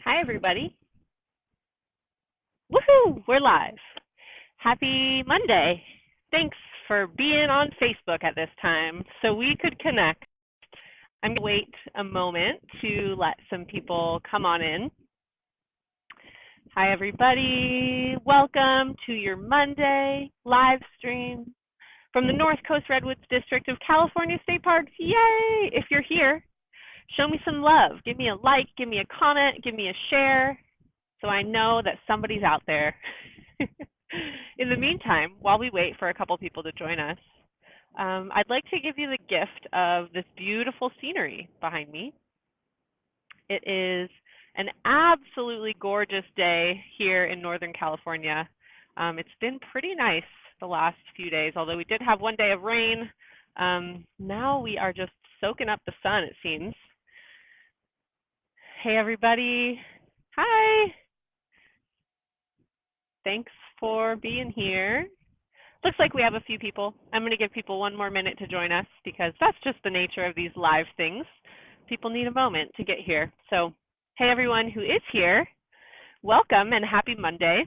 Hi, everybody. Woohoo! We're live. Happy Monday. Thanks for being on Facebook at this time so we could connect. I'm going to wait a moment to let some people come on in. Hi, everybody. Welcome to your Monday live stream from the North Coast Redwoods District of California State Parks. Yay! If you're here, show me some love. Give me a like, give me a comment, give me a share, so I know that somebody's out there. In the meantime, while we wait for a couple people to join us, I'd like to give you the gift of this beautiful scenery behind me. It is an absolutely gorgeous day here in Northern California. It's been pretty nice the last few days, although we did have one day of rain. Now we are just soaking up the sun, it seems. Hey, everybody. Hi. Thanks for being here. Looks like we have a few people. I'm going to give people one more minute to join us because that's just the nature of these live things. People need a moment to get here. So, hey, everyone who is here, welcome and happy Monday.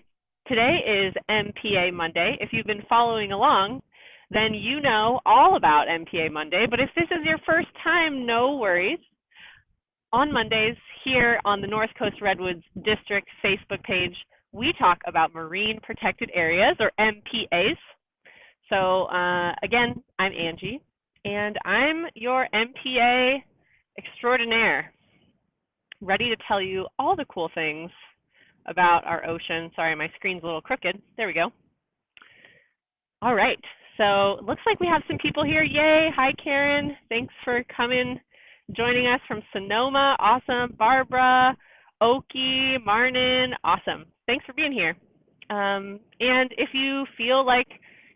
Today is MPA Monday. If you've been following along, then you know all about MPA Monday. But if this is your first time, no worries. On Mondays, here on the North Coast Redwoods District Facebook page, we talk about marine protected areas, or MPAs. So again, I'm Angie, and I'm your MPA extraordinaire, ready to tell you all the cool things about our ocean. Sorry, my screen's a little crooked. There we go. All right, so looks like we have some people here. Yay, hi Karen, thanks for coming, joining us from Sonoma. Awesome. Barbara, Oki, Marnin, awesome. Thanks for being here. And if you feel like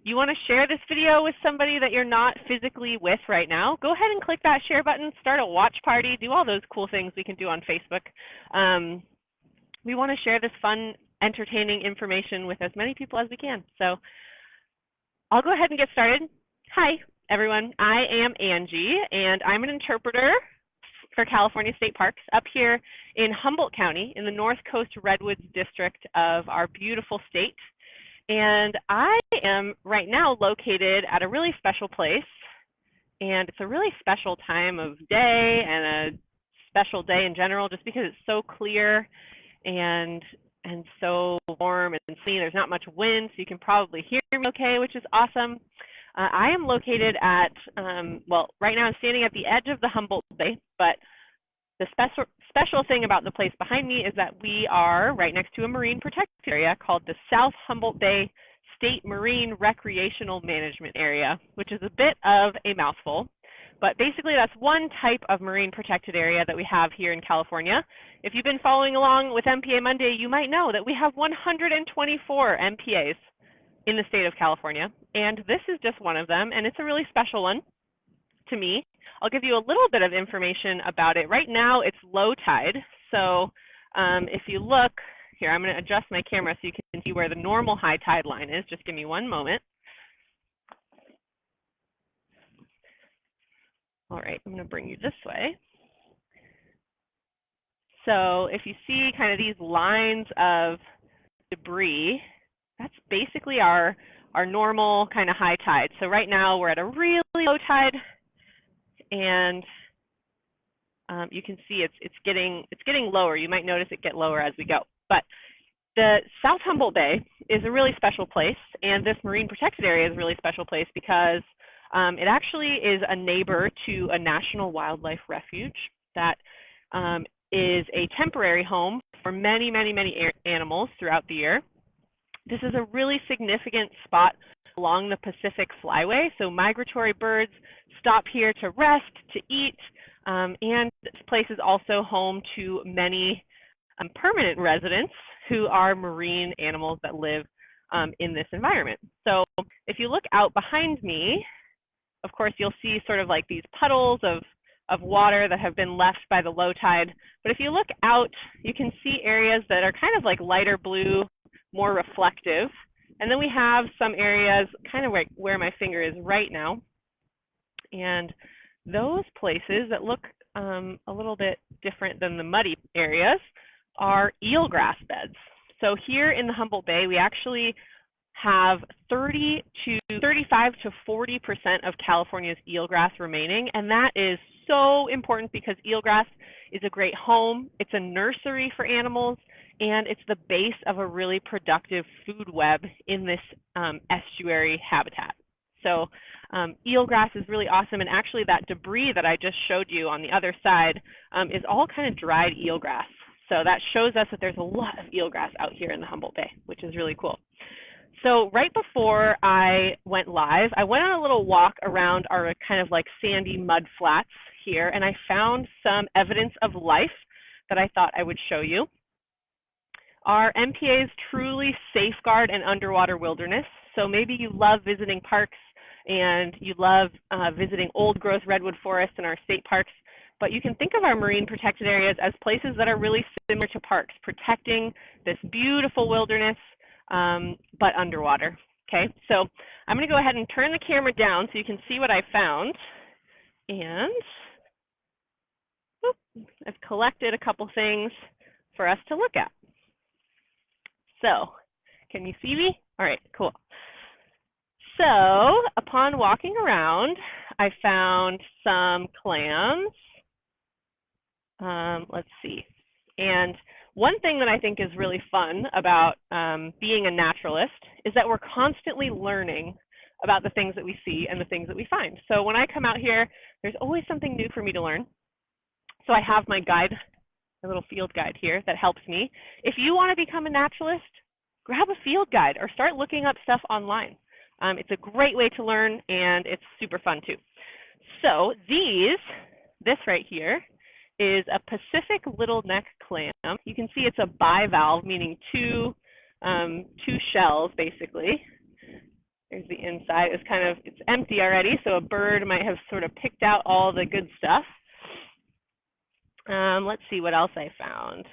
you want to share this video with somebody that you're not physically with right now, go ahead and click that share button, start a watch party, do all those cool things we can do on Facebook. We want to share this fun, entertaining information with as many people as we can. So I'll go ahead and get started. Hi, everyone. I am Angie, and I'm an interpreter for California State Parks up here in Humboldt County in the North Coast Redwoods District of our beautiful state. And I am right now located at a really special place, and it's a really special time of day and a special day in general just because it's so clear and so warm and sunny. There's not much wind, so you can probably hear me okay, which is awesome. I am located at, well, right now I'm standing at the edge of the Humboldt Bay, but the special thing about the place behind me is that we are right next to a marine protected area called the South Humboldt Bay State Marine Recreational Management Area, which is a bit of a mouthful. But basically, that's one type of marine protected area that we have here in California. If you've been following along with MPA Monday, you might know that we have 124 MPAs in the state of California, and this is just one of them, and it's a really special one to me. I'll give you a little bit of information about it. Right now, it's low tide, so if you look, here, I'm going to adjust my camera so you can see where the normal high tide line is. Just give me one moment. All right, I'm going to bring you this way. So if you see kind of these lines of debris, that's basically our normal kind of high tide. So right now we're at a really low tide, and you can see it's getting lower. You might notice it get lower as we go. But the South Humboldt Bay is a really special place, and this marine protected area is a really special place because it actually is a neighbor to a national wildlife refuge that is a temporary home for many, many, many animals throughout the year. This is a really significant spot along the Pacific Flyway, so migratory birds stop here to rest, to eat, and this place is also home to many permanent residents who are marine animals that live in this environment. So if you look out behind me, of course, you'll see sort of like these puddles of water that have been left by the low tide. But if you look out, you can see areas that are kind of like lighter blue, more reflective. And then we have some areas kind of where my finger is right now. And those places that look a little bit different than the muddy areas are eelgrass beds. So here in the Humboldt Bay, we actually have 35 to 40% of California's eelgrass remaining, and that is so important because eelgrass is a great home, it's a nursery for animals, and it's the base of a really productive food web in this estuary habitat. So eelgrass is really awesome, and actually that debris that I just showed you on the other side is all kind of dried eelgrass. So that shows us that there's a lot of eelgrass out here in the Humboldt Bay, which is really cool. So right before I went live, I went on a little walk around our kind of like sandy mud flats here, and I found some evidence of life that I thought I would show you. Our MPAs truly safeguard an underwater wilderness. So maybe you love visiting parks and you love visiting old growth redwood forests in our state parks, but you can think of our marine protected areas as places that are really similar to parks, protecting this beautiful wilderness, but underwater. Okay, so I'm going to go ahead and turn the camera down so you can see what I found. And I've collected a couple things for us to look at. So, can you see me? All right, cool. So, upon walking around, I found some clams. Let's see. And one thing that I think is really fun about being a naturalist is that we're constantly learning about the things that we see and the things that we find. So when I come out here, there's always something new for me to learn. So I have my guide, a little field guide here that helps me. If you want to become a naturalist, grab a field guide or start looking up stuff online. It's a great way to learn, and it's super fun too. So this right here is a Pacific little neck clam. You can see it's a bivalve, meaning two shells basically. There's the inside. It's empty already, so a bird might have sort of picked out all the good stuff. Let's see what else I found.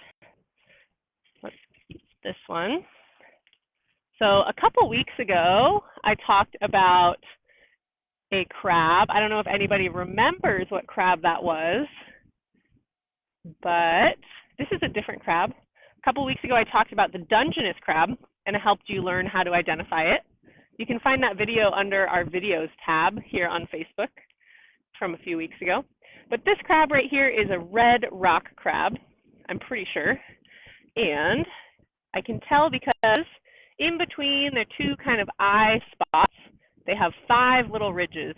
Let's use this one. So a couple weeks ago, I talked about a crab. I don't know if anybody remembers what crab that was, but this is a different crab. A couple weeks ago, I talked about the Dungeness crab, and I helped you learn how to identify it. You can find that video under our videos tab here on Facebook from a few weeks ago. But this crab right here is a red rock crab, I'm pretty sure. And I can tell because in between the two kind of eye spots, they have 5 little ridges.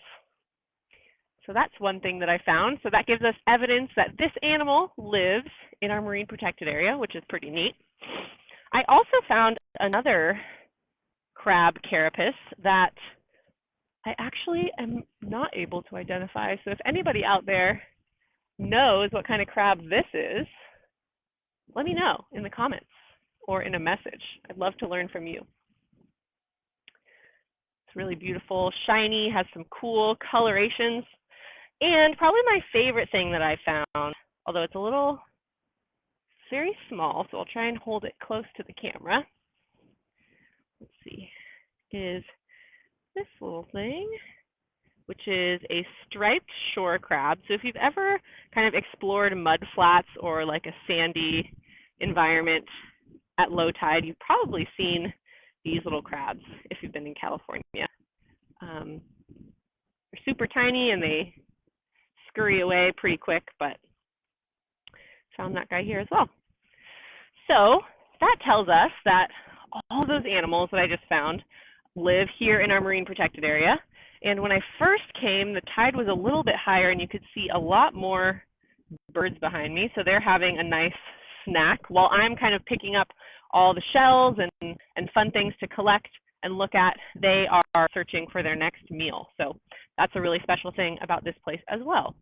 So that's one thing that I found. So that gives us evidence that this animal lives in our marine protected area, which is pretty neat. I also found another crab carapace that I actually am not able to identify. So if anybody out there knows what kind of crab this is, let me know in the comments or in a message. I'd love to learn from you. It's really beautiful, shiny, has some cool colorations. And probably my favorite thing that I found, although it's very small, so I'll try and hold it close to the camera. Let's see, is this little thing, which is a striped shore crab. So if you've ever kind of explored mud flats or like a sandy environment at low tide, you've probably seen these little crabs if you've been in California. They're super tiny and they scurry away pretty quick, but found that guy here as well. So that tells us that all those animals that I just found live here in our marine protected area. And when I first came, the tide was a little bit higher and you could see a lot more birds behind me. So they're having a nice snack while I'm kind of picking up all the shells and fun things to collect and look at. They are searching for their next meal. So that's a really special thing about this place as well.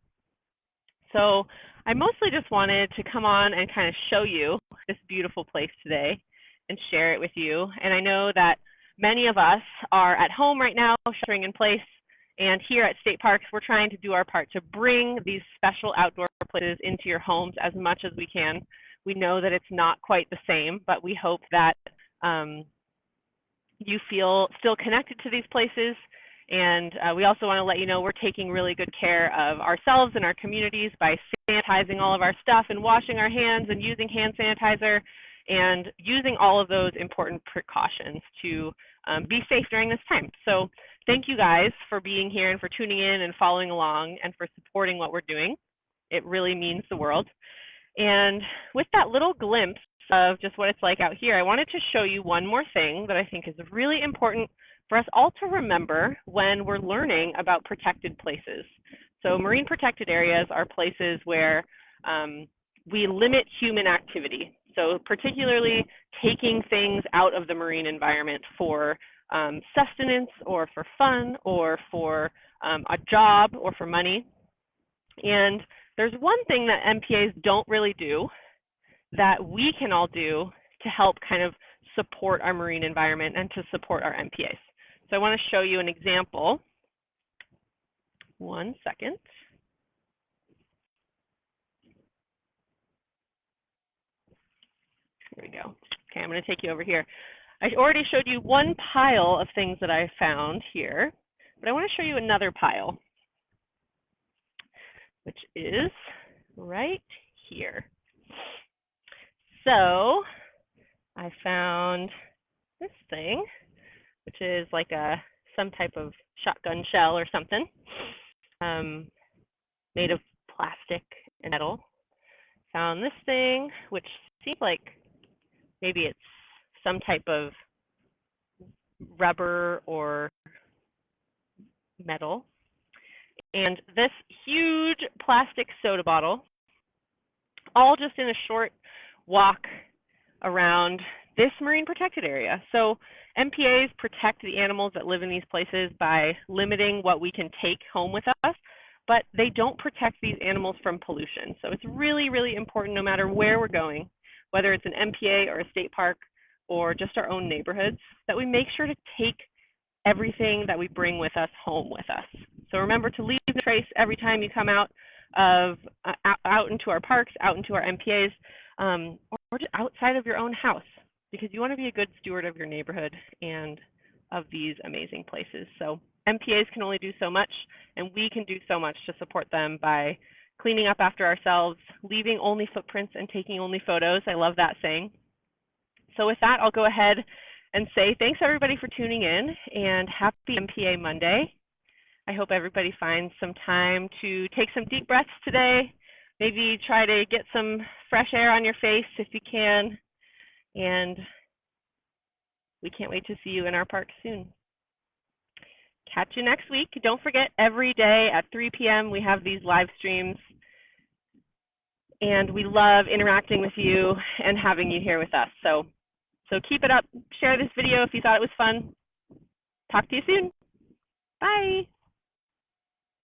So I mostly just wanted to come on and kind of show you this beautiful place today and share it with you. And I know that many of us are at home right now, sheltering in place, and here at state parks, we're trying to do our part to bring these special outdoor places into your homes as much as we can. We know that it's not quite the same, but we hope that you feel still connected to these places And we also want to let you know we're taking really good care of ourselves and our communities by sanitizing all of our stuff and washing our hands and using hand sanitizer and using all of those important precautions to be safe during this time. So thank you guys for being here and for tuning in and following along and for supporting what we're doing. It really means the world. And with that little glimpse of just what it's like out here, I wanted to show you one more thing that I think is really important for us all to remember when we're learning about protected places. So marine protected areas are places where we limit human activity. So particularly taking things out of the marine environment for sustenance or for fun or for a job or for money. And there's one thing that MPAs don't really do that we can all do to help kind of support our marine environment and to support our MPAs. So I want to show you an example. One second. Here we go. Okay, I'm going to take you over here. I already showed you one pile of things that I found here, but I want to show you another pile, which is right here. So I found this thing, which is like some type of shotgun shell or something, made of plastic and metal. Found this thing, which seems like maybe it's some type of rubber or metal. And this huge plastic soda bottle, all just in a short walk around this marine protected area. So MPAs protect the animals that live in these places by limiting what we can take home with us, but they don't protect these animals from pollution. So it's really, really important, no matter where we're going, whether it's an MPA or a state park or just our own neighborhoods, that we make sure to take everything that we bring with us home with us. So remember to leave a trace every time you come out into our parks, out into our MPAs, or just outside of your own house, because you want to be a good steward of your neighborhood and of these amazing places. So MPAs can only do so much, and we can do so much to support them by cleaning up after ourselves, leaving only footprints and taking only photos. I love that saying. So with that, I'll go ahead and say thanks everybody for tuning in, and happy MPA Monday. I hope everybody finds some time to take some deep breaths today. Maybe try to get some fresh air on your face if you can. And we can't wait to see you in our park soon. Catch you next week. Don't forget, every day at 3 p.m. we have these live streams. And we love interacting with you and having you here with us. So keep it up. Share this video if you thought it was fun. Talk to you soon. Bye.